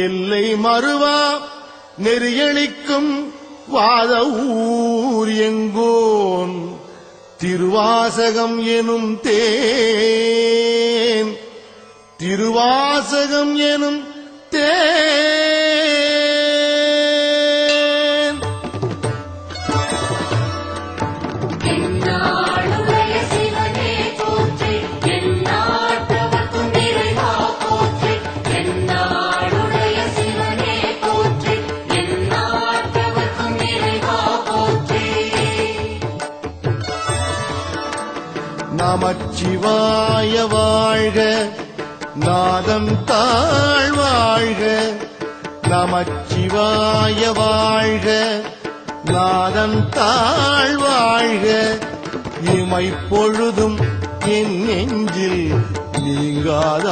எல்லை மறுவா நெறியளிக்கும் வாத ஊர் எங்கோன் திருவாசகம் எனும் தேன் திருவாசகம் எனும் தேன் என்னாளுடைய சிவனே போற்றி எந்நாட்டவர்க்கும் இறைவா போற்றி என்னாளுடைய சிவனே போற்றி எந்நாட்டவர்க்கும் இறைவா போற்றி நமச்சிவாய வாழ்க நாதம் தாழ் வாழ்க நமச்சிவாய வாழ்க நாதம் தாழ் வாழ்க இமைப்பொழுதும் என் நெஞ்சில் நீங்காத